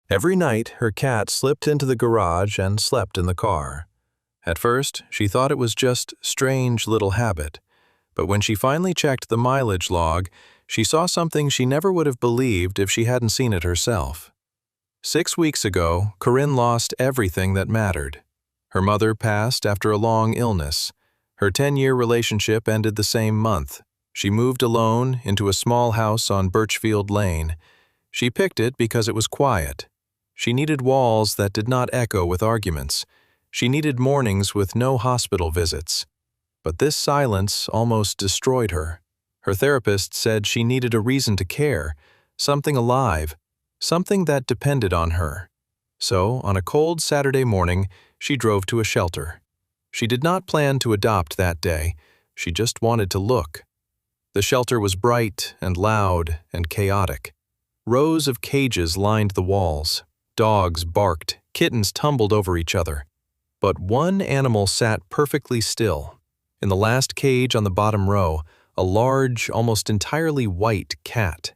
Every night, her cat slipped into the garage and slept in the car. At first, she thought it was just strange little habit, but when she finally checked the mileage log, she saw something she never would have believed if she hadn't seen it herself. 6 weeks ago, Corinne lost everything that mattered. Her mother passed after a long illness. Her 10-year relationship ended the same month. She moved alone into a small house on Birchfield Lane. She picked it because it was quiet. She needed walls that did not echo with arguments. She needed mornings with no hospital visits. But this silence almost destroyed her. Her therapist said she needed a reason to care, something alive, something that depended on her. So, on a cold Saturday morning, she drove to a shelter. She did not plan to adopt that day. She just wanted to look. The shelter was bright and loud and chaotic. Rows of cages lined the walls. Dogs barked, kittens tumbled over each other. But one animal sat perfectly still. In the last cage on the bottom row, a large, almost entirely white cat.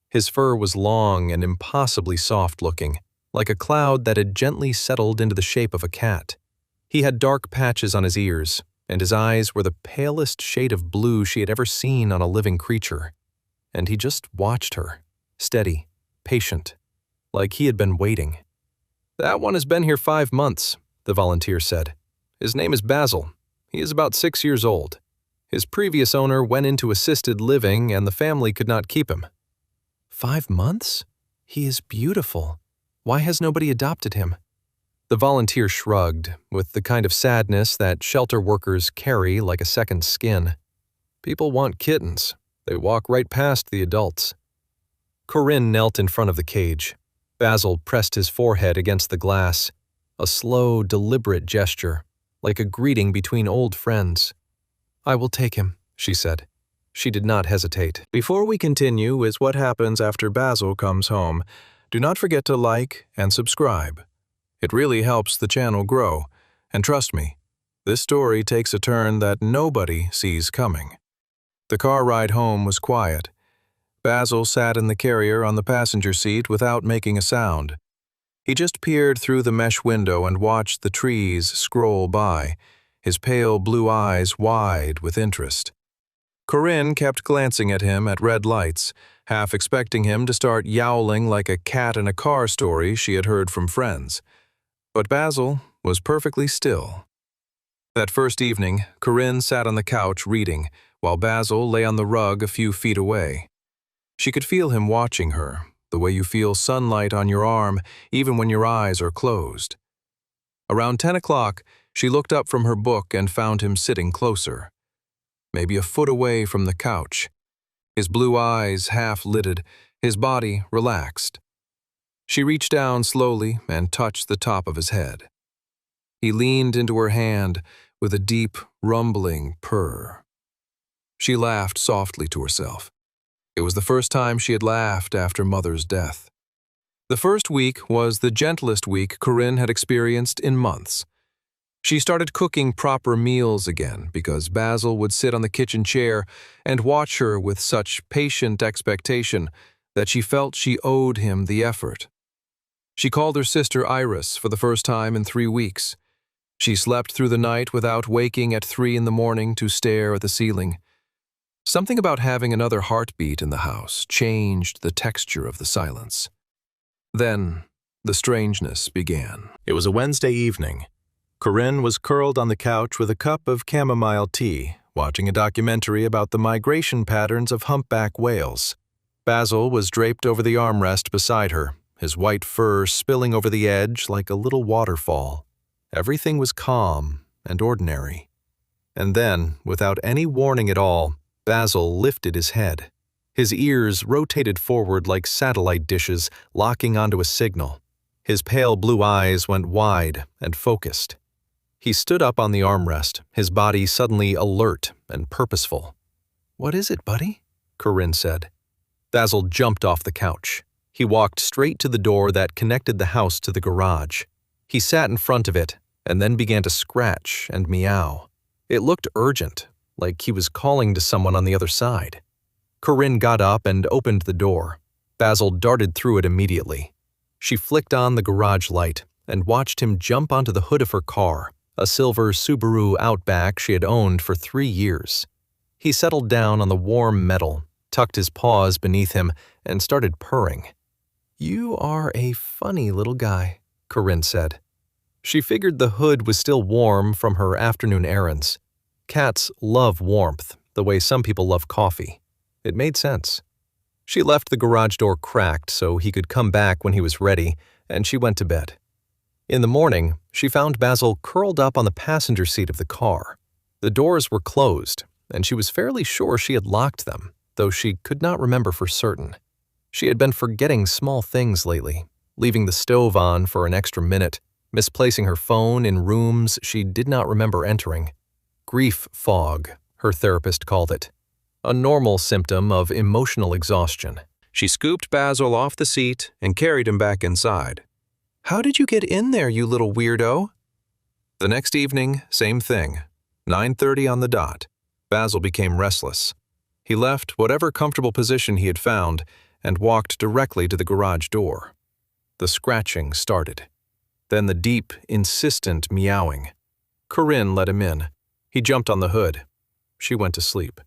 His fur was long and impossibly soft-looking, like a cloud that had gently settled into the shape of a cat. He had dark patches on his ears, and his eyes were the palest shade of blue she had ever seen on a living creature. And he just watched her, steady, patient, like he had been waiting. "That one has been here 5 months," the volunteer said. "His name is Basil. He is about 6 years old. His previous owner went into assisted living and the family could not keep him." 5 months? He is beautiful. Why has nobody adopted him? The volunteer shrugged, with the kind of sadness that shelter workers carry like a second skin. "People want kittens. They walk right past the adults." Corinne knelt in front of the cage. Basil pressed his forehead against the glass, a slow, deliberate gesture, like a greeting between old friends. "I will take him," she said. She did not hesitate. Before we continue is what happens after Basil comes home. Do not forget to like and subscribe. It really helps the channel grow, and trust me, this story takes a turn that nobody sees coming. The car ride home was quiet. Basil sat in the carrier on the passenger seat without making a sound. He just peered through the mesh window and watched the trees scroll by, his pale blue eyes wide with interest. Corinne kept glancing at him at red lights, half expecting him to start yowling like a cat in a car story she had heard from friends. But Basil was perfectly still. That first evening, Corinne sat on the couch reading, while Basil lay on the rug a few feet away. She could feel him watching her, the way you feel sunlight on your arm even when your eyes are closed. Around 10 o'clock, she looked up from her book and found him sitting closer, maybe a foot away from the couch. His blue eyes half-lidded, his body relaxed. She reached down slowly and touched the top of his head. He leaned into her hand with a deep, rumbling purr. She laughed softly to herself. It was the first time she had laughed after Mother's death. The first week was the gentlest week Corinne had experienced in months. She started cooking proper meals again because Basil would sit on the kitchen chair and watch her with such patient expectation that she felt she owed him the effort. She called her sister Iris for the first time in 3 weeks. She slept through the night without waking at 3 in the morning to stare at the ceiling. Something about having another heartbeat in the house changed the texture of the silence. Then, the strangeness began. It was a Wednesday evening. Corinne was curled on the couch with a cup of chamomile tea, watching a documentary about the migration patterns of humpback whales. Basil was draped over the armrest beside her, his white fur spilling over the edge like a little waterfall. Everything was calm and ordinary. And then, without any warning at all, Basil lifted his head. His ears rotated forward like satellite dishes, locking onto a signal. His pale blue eyes went wide and focused. He stood up on the armrest, his body suddenly alert and purposeful. "What is it, buddy?" Corinne said. Basil jumped off the couch. He walked straight to the door that connected the house to the garage. He sat in front of it and then began to scratch and meow. It looked urgent, like he was calling to someone on the other side. Corinne got up and opened the door. Basil darted through it immediately. She flicked on the garage light and watched him jump onto the hood of her car, a silver Subaru Outback she had owned for 3 years. He settled down on the warm metal, tucked his paws beneath him, and started purring. "You are a funny little guy," Corinne said. She figured the hood was still warm from her afternoon errands. Cats love warmth, the way some people love coffee. It made sense. She left the garage door cracked so he could come back when he was ready, and she went to bed. In the morning, she found Basil curled up on the passenger seat of the car. The doors were closed, and she was fairly sure she had locked them, though she could not remember for certain. She had been forgetting small things lately, leaving the stove on for an extra minute, misplacing her phone in rooms she did not remember entering. Grief fog, her therapist called it. A normal symptom of emotional exhaustion. She scooped Basil off the seat and carried him back inside. "How did you get in there, you little weirdo?" The next evening, same thing. 9:30 on the dot. Basil became restless. He left whatever comfortable position he had found and walked directly to the garage door. The scratching started. Then the deep, insistent meowing. Corinne let him in. He jumped on the hood. She went to sleep.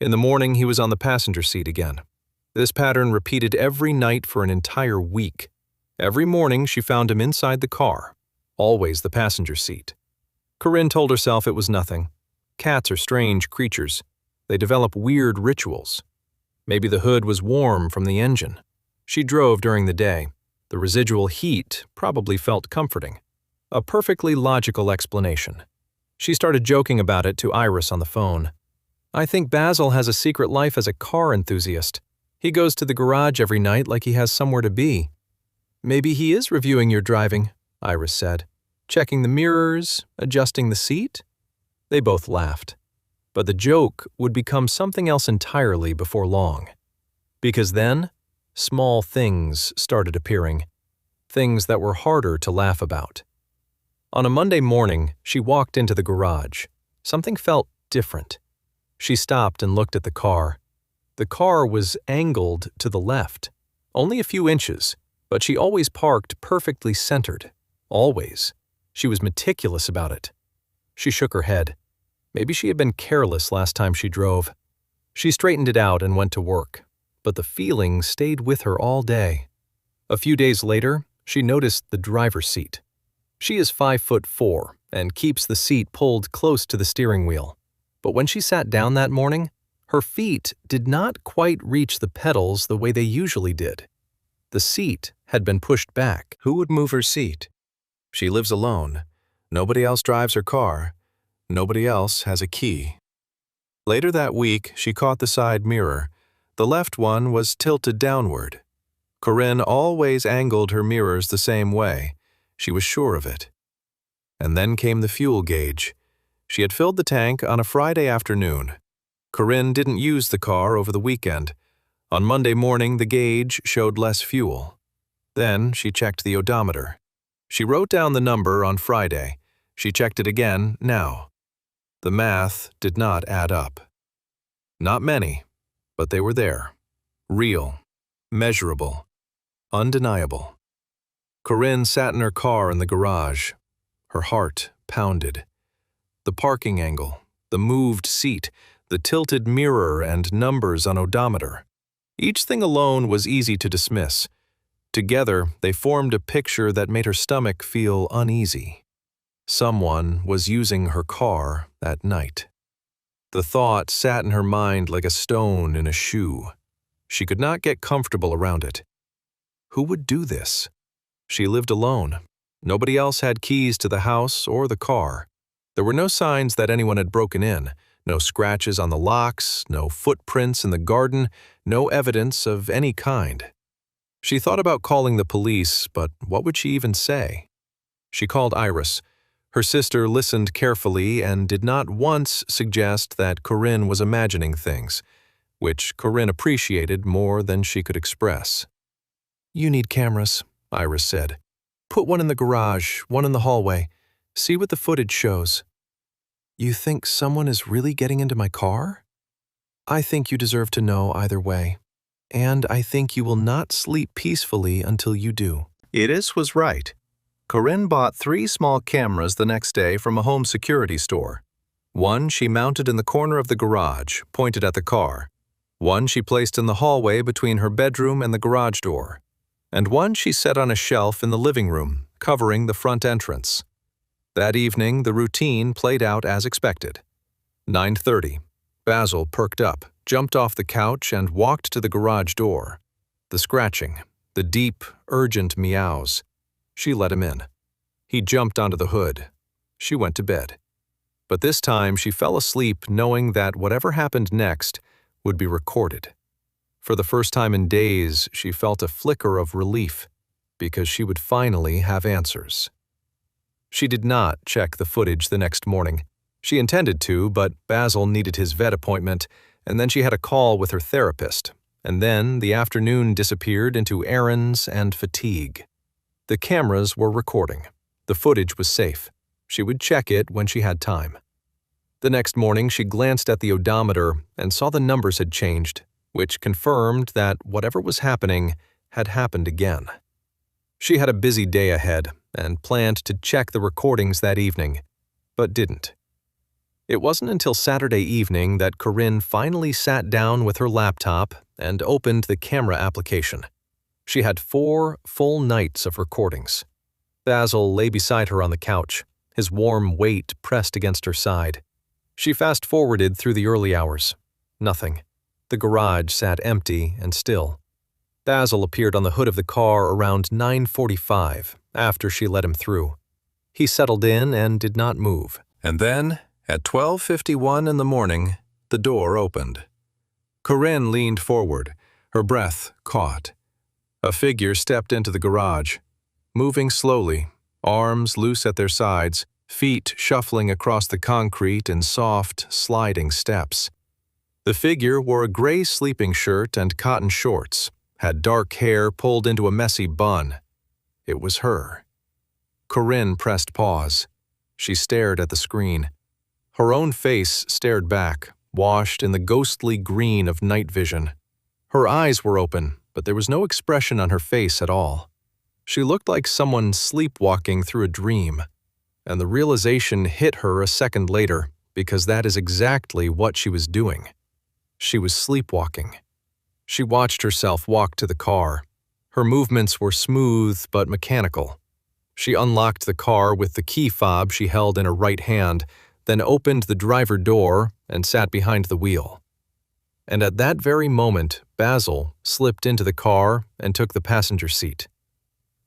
In the morning, he was on the passenger seat again. This pattern repeated every night for an entire week. Every morning, she found him inside the car, always the passenger seat. Corinne told herself it was nothing. Cats are strange creatures. They develop weird rituals. Maybe the hood was warm from the engine. She drove during the day. The residual heat probably felt comforting. A perfectly logical explanation. She started joking about it to Iris on the phone. "I think Basil has a secret life as a car enthusiast. He goes to the garage every night like he has somewhere to be." "Maybe he is reviewing your driving," Iris said. "Checking the mirrors, adjusting the seat?" They both laughed. But the joke would become something else entirely before long. Because then, small things started appearing. Things that were harder to laugh about. On a Monday morning, she walked into the garage. Something felt different. She stopped and looked at the car. The car was angled to the left, only a few inches, but she always parked perfectly centered. Always. She was meticulous about it. She shook her head. Maybe she had been careless last time she drove. She straightened it out and went to work, but the feeling stayed with her all day. A few days later, she noticed the driver's seat. She is 5'4" and keeps the seat pulled close to the steering wheel. But when she sat down that morning, her feet did not quite reach the pedals the way they usually did. The seat had been pushed back. Who would move her seat? She lives alone. Nobody else drives her car. Nobody else has a key. Later that week, she caught the side mirror. The left one was tilted downward. Corinne always angled her mirrors the same way. She was sure of it. And then came the fuel gauge. She had filled the tank on a Friday afternoon. Corinne didn't use the car over the weekend. On Monday morning, the gauge showed less fuel. Then she checked the odometer. She wrote down the number on Friday. She checked it again now. The math did not add up. Not many, but they were there. Real, measurable, undeniable. Corinne sat in her car in the garage. Her heart pounded. The parking angle, the moved seat, the tilted mirror and numbers on odometer. Each thing alone was easy to dismiss. Together, they formed a picture that made her stomach feel uneasy. Someone was using her car that night. The thought sat in her mind like a stone in a shoe. She could not get comfortable around it. Who would do this? She lived alone. Nobody else had keys to the house or the car. There were no signs that anyone had broken in, no scratches on the locks, no footprints in the garden, no evidence of any kind. She thought about calling the police, but what would she even say? She called Iris. Her sister listened carefully and did not once suggest that Corinne was imagining things, which Corinne appreciated more than she could express. "You need cameras," Iris said. "Put one in the garage, one in the hallway. See what the footage shows." "You think someone is really getting into my car?" "I think you deserve to know either way. And I think you will not sleep peacefully until you do." Edis was right. Corinne bought 3 small cameras the next day from a home security store. One she mounted in the corner of the garage, pointed at the car. One she placed in the hallway between her bedroom and the garage door. And one she set on a shelf in the living room, covering the front entrance. That evening, the routine played out as expected. 9:30. Basil perked up, jumped off the couch, and walked to the garage door. The scratching, the deep, urgent meows. She let him in. He jumped onto the hood. She went to bed. But this time she fell asleep knowing that whatever happened next would be recorded. For the first time in days, she felt a flicker of relief, because she would finally have answers. She did not check the footage the next morning. She intended to, but Basil needed his vet appointment, and then she had a call with her therapist, and then the afternoon disappeared into errands and fatigue. The cameras were recording. The footage was safe. She would check it when she had time. The next morning, she glanced at the odometer and saw the numbers had changed, which confirmed that whatever was happening had happened again. She had a busy day ahead and planned to check the recordings that evening, but didn't. It wasn't until Saturday evening that Corinne finally sat down with her laptop and opened the camera application. She had 4 full nights of recordings. Basil lay beside her on the couch, his warm weight pressed against her side. She fast-forwarded through the early hours. Nothing. The garage sat empty and still. Basil appeared on the hood of the car around 9:45 after she let him through. He settled in and did not move. And then, at 12:51 in the morning, the door opened. Corinne leaned forward, her breath caught. A figure stepped into the garage, moving slowly, arms loose at their sides, feet shuffling across the concrete in soft, sliding steps. The figure wore a gray sleeping shirt and cotton shorts, had dark hair pulled into a messy bun. It was her. Corinne pressed pause. She stared at the screen. Her own face stared back, washed in the ghostly green of night vision. Her eyes were open, but there was no expression on her face at all. She looked like someone sleepwalking through a dream, and the realization hit her a second later because that is exactly what she was doing. She was sleepwalking. She watched herself walk to the car. Her movements were smooth but mechanical. She unlocked the car with the key fob she held in her right hand, then opened the driver door and sat behind the wheel. And at that very moment, Basil slipped into the car and took the passenger seat.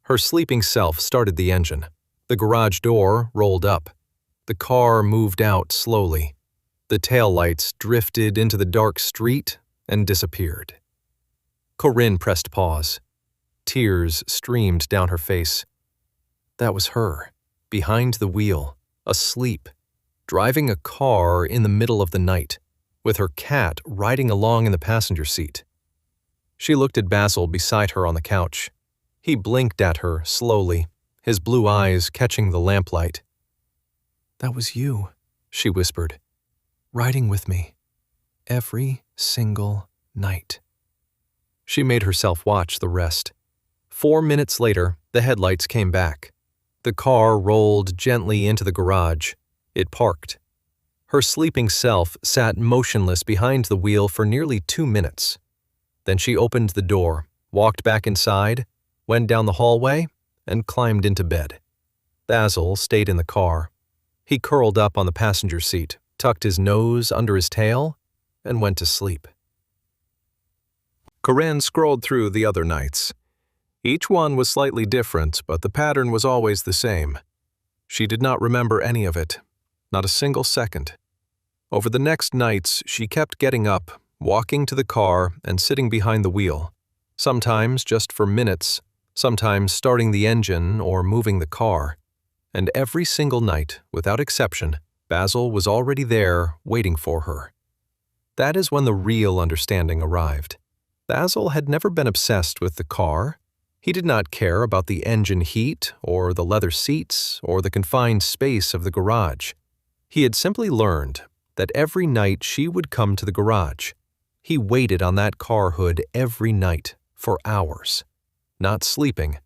Her sleeping self started the engine. The garage door rolled up. The car moved out slowly. The taillights drifted into the dark street and disappeared. Corinne pressed pause. Tears streamed down her face. That was her, behind the wheel, asleep, driving a car in the middle of the night, with her cat riding along in the passenger seat. She looked at Basil beside her on the couch. He blinked at her slowly, his blue eyes catching the lamplight. "That was you," she whispered, "riding with me, every single night." She made herself watch the rest. 4 minutes later, the headlights came back. The car rolled gently into the garage. It parked. Her sleeping self sat motionless behind the wheel for nearly 2 minutes. Then she opened the door, walked back inside, went down the hallway, and climbed into bed. Basil stayed in the car. He curled up on the passenger seat, tucked his nose under his tail, and went to sleep. Corinne scrolled through the other nights. Each one was slightly different, but the pattern was always the same. She did not remember any of it, not a single second. Over the next nights, she kept getting up, walking to the car, and sitting behind the wheel, sometimes just for minutes, sometimes starting the engine or moving the car. And every single night, without exception, Basil was already there, waiting for her. That is when the real understanding arrived. Basil had never been obsessed with the car. He did not care about the engine heat, or the leather seats, or the confined space of the garage. He had simply learned that every night she would come to the garage. He waited on that car hood every night, for hours. Not sleeping,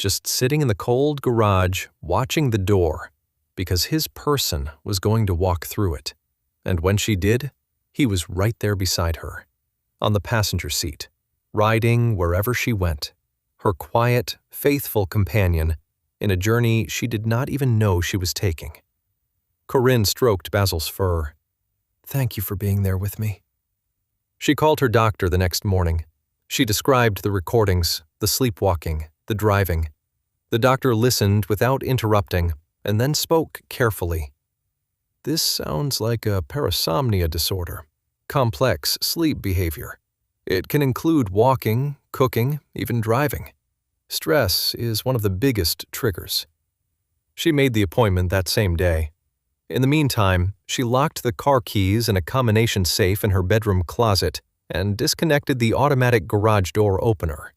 just sitting in the cold garage watching the door because his person was going to walk through it. And when she did, he was right there beside her, on the passenger seat, riding wherever she went, her quiet, faithful companion in a journey she did not even know she was taking. Corinne stroked Basil's fur. "Thank you for being there with me." She called her doctor the next morning. She described the recordings, the sleepwalking, the driving. The doctor listened without interrupting and then spoke carefully. "This sounds like a parasomnia disorder, complex sleep behavior. It can include walking, cooking, even driving. Stress is one of the biggest triggers." She made the appointment that same day. In the meantime, she locked the car keys in a combination safe in her bedroom closet and disconnected the automatic garage door opener.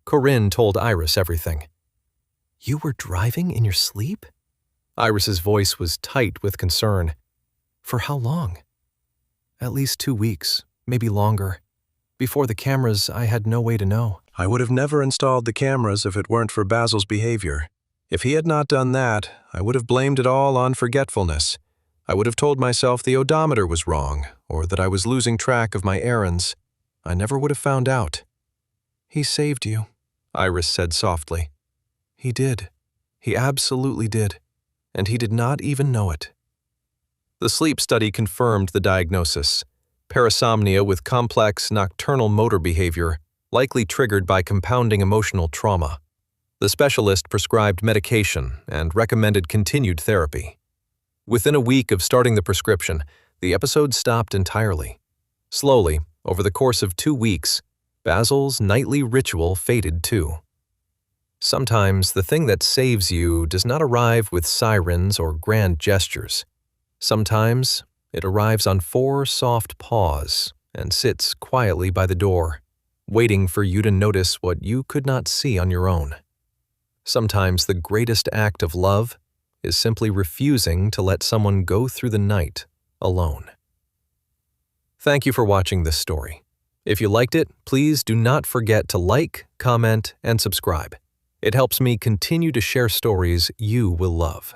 Corinne told Iris everything. "You were driving in your sleep?" Iris's voice was tight with concern. "For how long?" "At least 2 weeks, maybe longer. Before the cameras, I had no way to know." I would have never installed the cameras if it weren't for Basil's behavior. If he had not done that, I would have blamed it all on forgetfulness. I would have told myself the odometer was wrong, or that I was losing track of my errands. I never would have found out. "He saved you," Iris said softly. "He did. He absolutely did. And he did not even know it." The sleep study confirmed the diagnosis: parasomnia with complex nocturnal motor behavior, likely triggered by compounding emotional trauma. The specialist prescribed medication and recommended continued therapy. Within a week of starting the prescription, the episode stopped entirely. Slowly, over the course of 2 weeks, Basil's nightly ritual faded too. Sometimes the thing that saves you does not arrive with sirens or grand gestures. Sometimes it arrives on 4 soft paws and sits quietly by the door, waiting for you to notice what you could not see on your own. Sometimes the greatest act of love is simply refusing to let someone go through the night alone. Thank you for watching this story. If you liked it, please do not forget to like, comment, and subscribe. It helps me continue to share stories you will love.